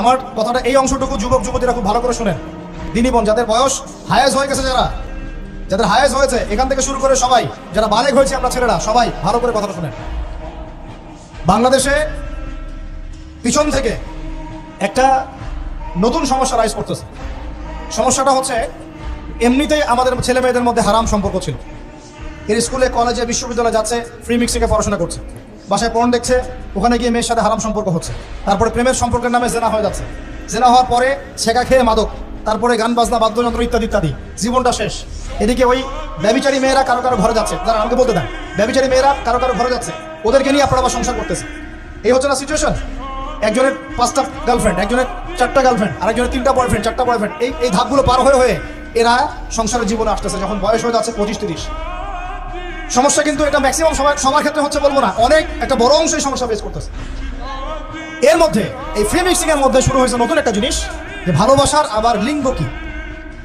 আমার কথাটা এই অংশটুকু যুবক যুবতীরা খুব ভালো করে শুনেন। দিনী বোন, যাদের বয়স হায়েজ হয়ে গেছে, যাদের হায়েজ হয়েছে, এখান থেকে শুরু করে সবাই, যারা বালেগ হয়েছে আমরা ছেলেরা, সবাই ভালো করে কথাটা শুনেন। বাংলাদেশে পিছন থেকে একটা নতুন সমস্যা রাইজ করতেছে। সমস্যাটা হচ্ছে, এমনিতেই আমাদের ছেলে মেয়েদের মধ্যে হারাম সম্পর্ক ছিল। এর স্কুলে, কলেজে, বিশ্ববিদ্যালয়ে যাচ্ছে, ফ্রি মিক্সিংয়ে পড়াশোনা করছে, বাসায় পর্ন দেখছে, ওখানে গিয়ে মেয়ের সাথে হারাম সম্পর্ক হচ্ছে, তারপরে প্রেমের সম্পর্কের নামে জেনা হয়ে যাচ্ছে, জেনা হওয়ার পরে ছেঁকা খেয়ে মাদক, তারপরে গান বাজনা, বাদ্যযন্ত্র ইত্যাদি ইত্যাদি, জীবনটা শেষ। এদিকে ওই ব্যভিচারী মেয়েরা কারো কারো ঘরে যাচ্ছে, যারা আমাকে বলতে দেন, ব্যভিচারী মেয়েরা কারো কারো ঘরে যাচ্ছে, ওদেরকে নিয়ে আপনারা আবার সংসার করতেছে। এই হচ্ছে না সিচুয়েশন? একজনের 5টা গার্লফ্রেন্ড, একজনের 4টা গার্লফ্রেন্ড, আরেকজনের 3টা বয়ফ্রেন্ড, 4টা বয়ফ্রেন্ড, এই ধাপগুলো পার হয়ে এরা সংসারের জীবনে আসতেছে যখন বয়স হয়ে যাচ্ছে 25-30। সমস্যা কিন্তু এটা ম্যাক্সিমাম সবার ক্ষেত্রে হচ্ছে বলবো না, অনেক একটা বড় অংশ এই সমস্যা ফেস করতেছে। এর মধ্যে এই ফ্রি মিক্সিং এর মধ্যে শুরু হয়েছে নতুন একটা জিনিস, যে ভালোবাসার আবার লিঙ্গ কি,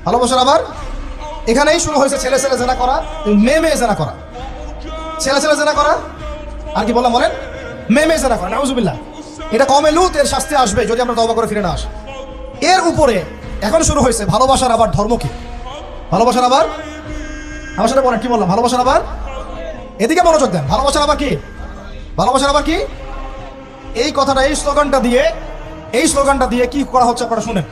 ভালোবাসার আবার এখানেই শুরু হয়েছে ছেলে ছেলে জেনা করা, মেয়ে মেয়ে জেনা করা, ছেলে ছেলে জেনা করা, আর কি বললাম বলেন, মেয়ে মেয়ে জেনা করা। নাউজুবিল্লাহ। এটা কমে লুত, এর শাস্তি আসবে যদি আমরা তওবা করে ফিরে না আসি। এর উপরে এখন শুরু হয়েছে ভালোবাসার আবার ধর্ম কি, ভালোবাসার আবার, আমার সাথে বলেন কি বললাম, ভালোবাসার আবার, এদিকে মনোযোগ দেন, ভালোবাসার আবার কি, ভালোবাসার আবার কি, এই কথাটা, এই স্লোগানটা দিয়ে কি করা হচ্ছে আপনারা শুনেন।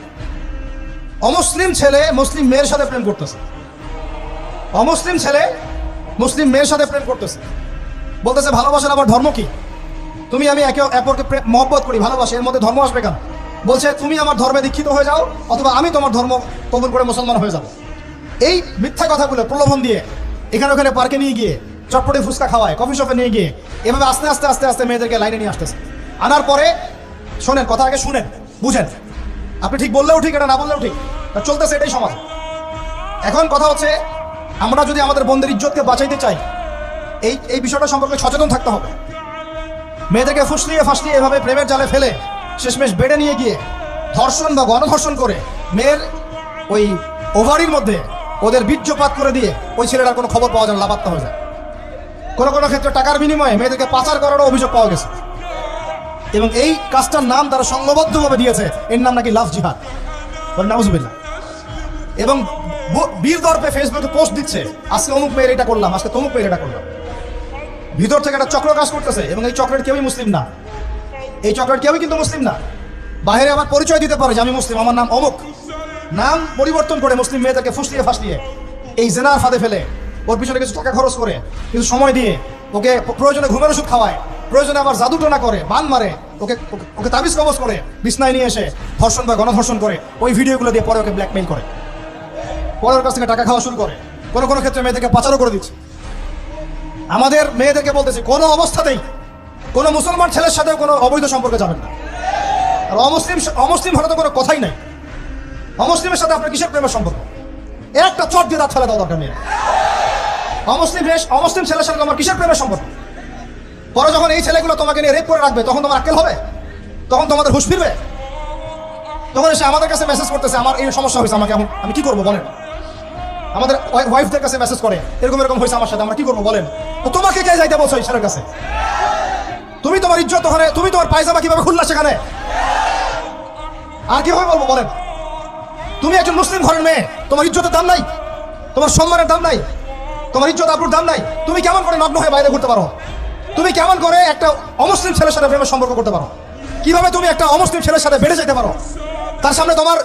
অমুসলিম ছেলে মুসলিম মেয়ের সাথে প্রেম করতেছে, অমুসলিম ছেলে মুসলিম মেয়ের সাথে প্রেম করতেছে, বলতেছে ভালোবাসার আবার ধর্ম কি, তুমি আমি একে অপরকে মহব্বত করি, ভালোবাসি, এর মধ্যে ধর্ম আসবে কেন? বলছে তুমি আমার ধর্মে দীক্ষিত হয়ে যাও, অথবা আমি তোমার ধর্ম কবুল করে মুসলমান হয়ে যাব। এই মিথ্যা কথাগুলো প্রলোভন দিয়ে এখানে ওখানে পার্কে নিয়ে গিয়ে, চটপটে ফুচকা খাওয়ায়, কফি শপে নিয়ে গিয়ে, এভাবে আস্তে আস্তে আস্তে আস্তে মেয়েদেরকে লাইনে নিয়ে আসতেছে। আনার পরে শোনেন, কথা আগে শুনেন, বুঝেন। আপনি ঠিক বললেও ঠিক, এটা না বললেও ঠিক, চলতেছে এটাই সমাজ। এখন কথা হচ্ছে, আমরা যদি আমাদের বোনদের ইজ্জতকে বাঁচাইতে চাই, এই বিষয়টা সম্পর্কে সচেতন থাকতে হবে। মেয়েদেরকে ফুসলিয়ে ফাসলিয়ে এভাবে প্রেমের জালে ফেলে শেষমেশ বেড়ে নিয়ে গিয়ে ধর্ষণ বা গণধর্ষণ করে মেয়ের ওই ওভারির মধ্যে ওদের বীর্যপাত করে দিয়ে ওই ছেলেটার কোনো খবর পাওয়া যায় না, লাপাত্তা হয়ে যায়। কোনো কোনো ক্ষেত্রে টাকার বিনিময়ে মেয়েদেরকে পাচার করারও অভিযোগ পাওয়া গেছে। এবং এই কাজটার নাম তারা সংঘবদ্ধভাবে দিয়েছে, এর নাম নাকি লাভ জিহাদ, নাউজুবিল্লাহ। এবং বীর দর্পে ফেসবুকে পোস্ট দিচ্ছে, আজকে অমুক মেয়ের এটা করলাম, আজকে তমুক মেয়ের এটা করলাম। ভিতর থেকে একটা চক্র কাজ করতেছে, এবং এই চক্রের কেউই মুসলিম না, এই চক্রের কেউই কিন্তু মুসলিম না। বাইরে আবার পরিচয় দিতে পারে যে আমি মুসলিম, আমার নাম অমুক, নাম পরিবর্তন করে মুসলিম মেয়েদেরকে ফুসলিয়ে ফাসলিয়ে এই জেনার ফাঁদে ফেলে ওর পিছনে কিছু টাকা খরচ করে, কিছু সময় দিয়ে ওকে প্রয়োজনে ঘুমের ওষুধ খাওয়ায়, প্রয়োজনে আবার জাদুটোনা করে, বান মারে, ওকে তাবিজ কবজ করে, বিছনায় নিয়ে এসে ধর্ষণ বা গণধর্ষণ করে, ওই ভিডিওগুলো দিয়ে পরে ওকে ব্ল্যাকমেইল করে, পরে ওর কাছ থেকে টাকা খাওয়া শুরু করে, কোনো কোনো ক্ষেত্রে মেয়েদেরকে পাচারও করে দিচ্ছে। আমাদের মেয়েদেরকে বলতেছি, কোনো অবস্থাতেই কোনো মুসলমান ছেলের সাথেও কোনো অবৈধ সম্পর্কে যাবেন না। আর অমুসলিম হলে তো কোনো কথাই নাই। অমুসলিমের সাথে আপনার কিসের প্রেমের সম্পর্ক? একটা চট দিয়ে দাঁত ফেলে দেওয়া দরকার নেই। অমুসলিম ছেলের সাথে তোমার কিসের প্রেমের সম্পর্ক? পরে যখন এই ছেলেগুলো তোমাকে নিয়ে রেপ করে রাখবে, তখন তোমার আক্কেল হবে? তখন তোমাদের হুঁশ ফিরবে? তখন এসে আমাদের কাছে মেসেজ করতেছে, আমার এই সমস্যা হয়েছে, আমাকে আমি কি করবো বলেন? আমাদের ওয়াইফদের কাছে মেসেজ করে, এরকম এরকম হয়েছে আমার সাথে, আমরা কি করবো বলেন? তো তোমাকে কে যাইতে বলছো এই ছেলের কাছে? তুমি তোমার ইজ্জত ওখানে, তুমি তোমার পায়জামা কিভাবে খুললা সেখানে? আর কিভাবে বলবো বলেন? তুমি একজন মুসলিম ঘরের মেয়ে, তোমার ইজ্জতের দাম নাই, তোমার সম্মানের দাম নাই, তোমার ইজ্জত আবরুর দাম নাই। তুমি কেমন করে নগ্ন হয়ে বাইরে ঘুরতে পারো? তুমি কেমন করে একটা অমুসলিম ছেলের সাথে প্রেমের সম্পর্ক করতে পারো? কিভাবে তুমি একটা অমুসলিম ছেলের সাথে বেড়ে যেতে পারো? তার সামনে তোমার